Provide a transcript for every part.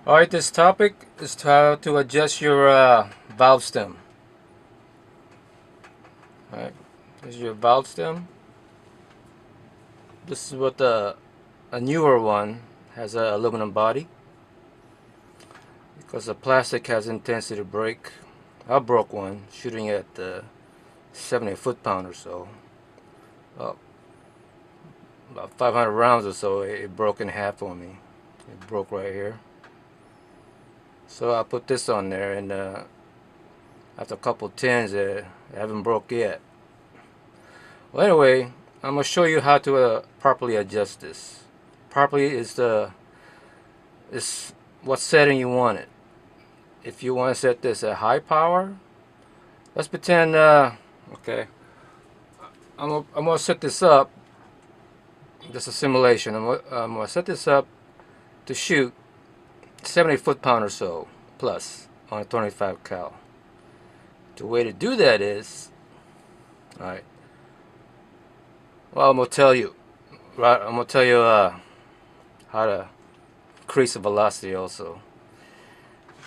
Alright, this topic is how to adjust your valve stem. Alright, this is your valve stem. This is what a newer one has, a aluminum body, because the plastic has intensity to break. I broke one shooting at 70 foot-pound or so. Well, about 500 rounds or so, it broke in half on me. It broke right here. So I put this on there, and after a couple tens, it haven't broke yet. Well, anyway, I'm gonna show you how to properly adjust this. Properly is what setting you want it. If you want to set this at high power, let's pretend. Okay, I'm gonna set this up. Just a simulation. I'm gonna set this up to shoot 70 foot-pound or so plus on a 25 cal. The way to do that is, all right. Well, I'm gonna tell you. Right, I'm gonna tell you how to increase the velocity also.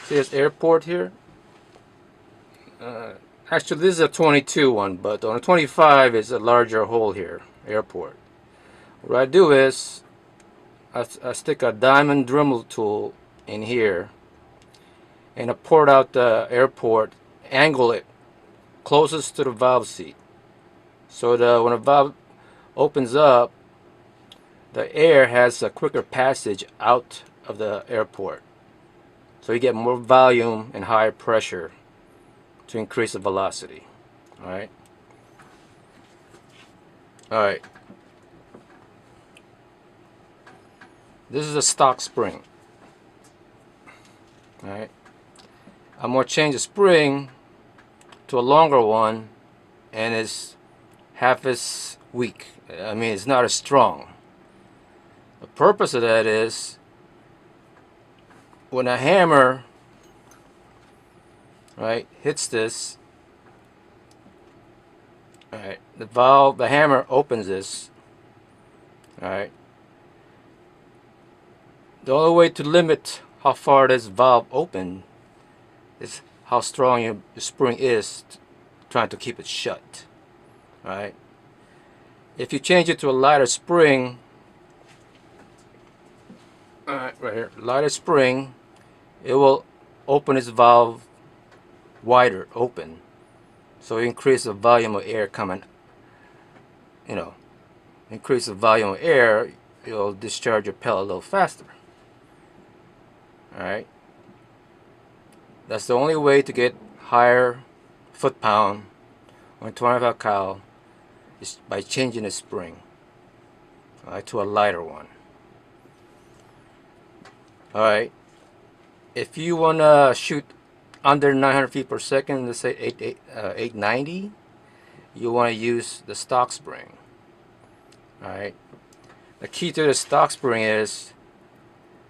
See this airport here? Actually, this is a 22 one, but on a 25 is a larger hole here, airport. What I do is I stick a diamond Dremel tool in here, and I port out the airport, angle it closest to the valve seat, so that when the valve opens up, the air has a quicker passage out of the airport, so you get more volume and higher pressure to increase the velocity. Alright. Alright. This is a stock spring. Alright. I'm going to change the spring to a longer one, and it's half as weak. I mean, it's not as strong. The purpose of that is when a hammer, right, hits this, alright, the hammer opens this, alright. The only way to limit how far this valve open is how strong your spring is trying to keep it shut. Alright. If you change it to a lighter spring, alright, right here, lighter spring, it will open its valve wider open. So increase the volume of air coming, increase the volume of air, you'll discharge your pellet a little faster. Alright. That's the only way to get higher foot-pound on 25 cal is by changing the spring, to a lighter one. Alright. If you want to shoot under 900 feet per second, let's say 890, you want to use the stock spring. Alright. The key to the stock spring is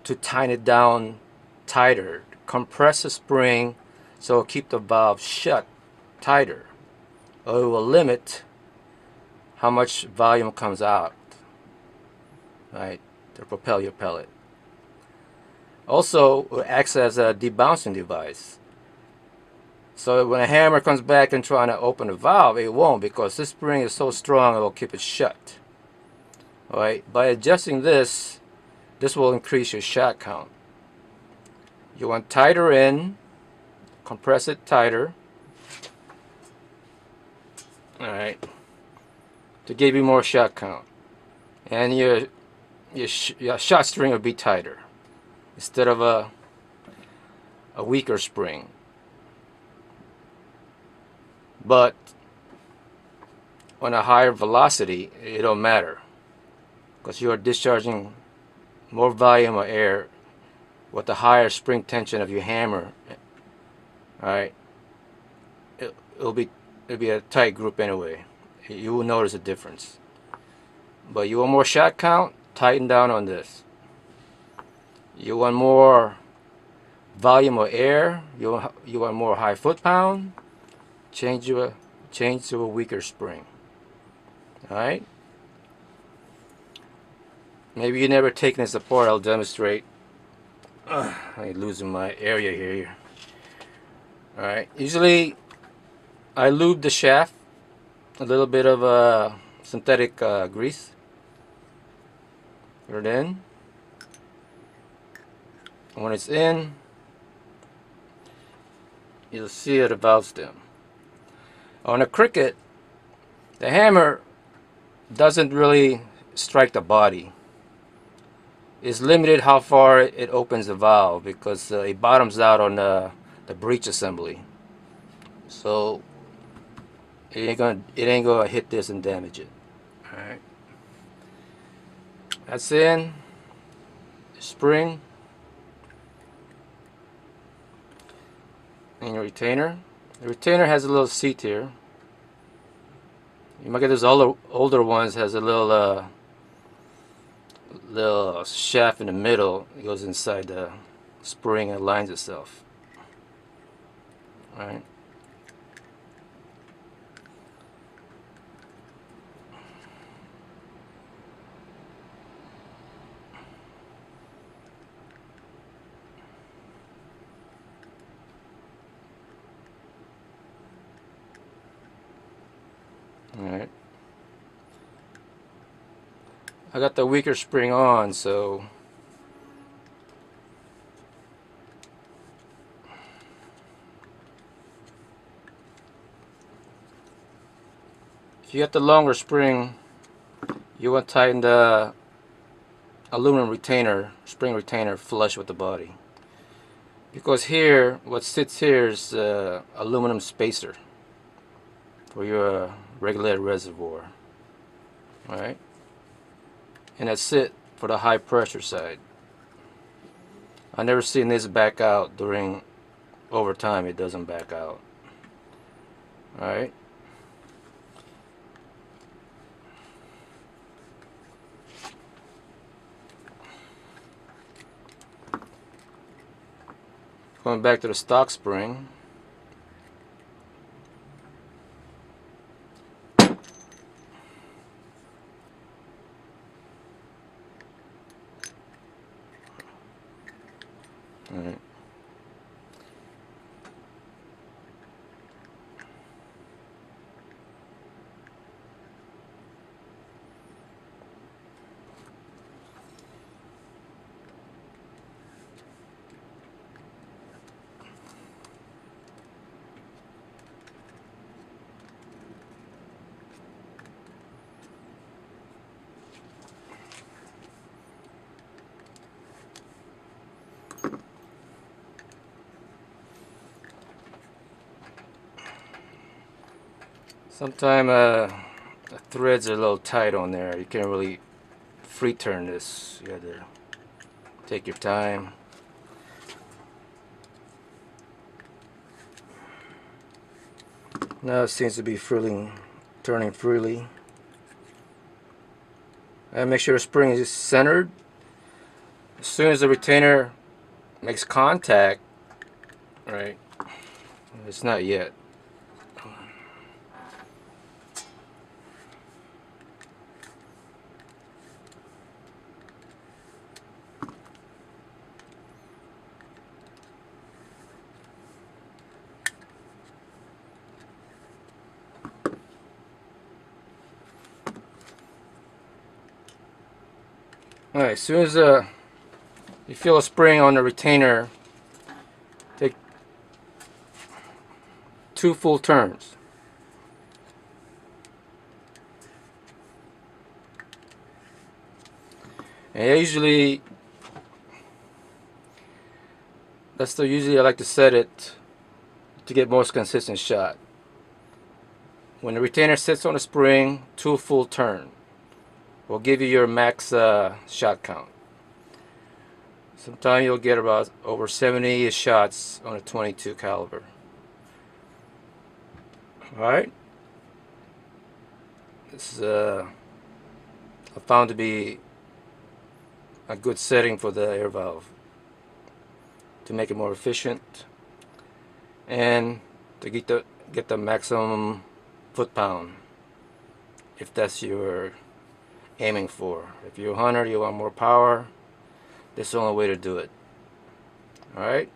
to tighten it down tighter. Compress the spring so it'll keep the valve shut tighter, or it will limit how much volume comes out, right, to propel your pellet. Also, it acts as a debouncing device. So when a hammer comes back and trying to open the valve, it won't, because this spring is so strong it will keep it shut. Alright, by adjusting this will increase your shot count. You want tighter in, compress it tighter, alright, to give you more shot count. And your shot string will be tighter instead of a weaker spring. But on a higher velocity, it don't matter, because you are discharging more volume of air with the higher spring tension of your hammer. Alright, it'll be a tight group anyway. You will notice a difference. But you want more shot count? Tighten down on this. You want more volume of air? You want more high foot-pound? Change to a weaker spring. Alright? Maybe you never taken this apart. I'll demonstrate. I'm losing my area here. Alright, usually I lube the shaft, a little bit of synthetic grease. Put it in. When it's in, you'll see the valve stem. On a Cricket, the hammer doesn't really strike the body. It's limited how far it opens the valve because it bottoms out on the breech assembly. So it ain't gonna hit this and damage it. All right, that's in. Spring and your retainer. The retainer has a little seat here. You might get those older ones, has a little shaft in the middle. It goes inside the spring and aligns itself. All right. Alright. I got the weaker spring on, so if you got the longer spring, you want to tighten the aluminum retainer, spring retainer, flush with the body. Because here, what sits here is aluminum spacer for your regulated reservoir. Alright? And that's it for the high pressure side. I never seen this back out during overtime. It doesn't back out. Alright? Going back to the stock spring. Alright. Sometimes the threads are a little tight on there. You can't really free turn this. You have to take your time. Now it seems to be turning freely. And make sure the spring is centered. As soon as the retainer makes contact, right? It's not yet. Alright, as soon as you feel a spring on the retainer, take 2 full turns. And usually, I like to set it to get most consistent shot. When the retainer sits on the spring, 2 full turns will give you your max shot count. Sometimes you'll get about over 70 shots on a 22 caliber. Alright, this is I found to be a good setting for the air valve to make it more efficient and to get the maximum foot-pound, if that's your aiming for. If you're a hunter, you want more power, this is the only way to do it. All right.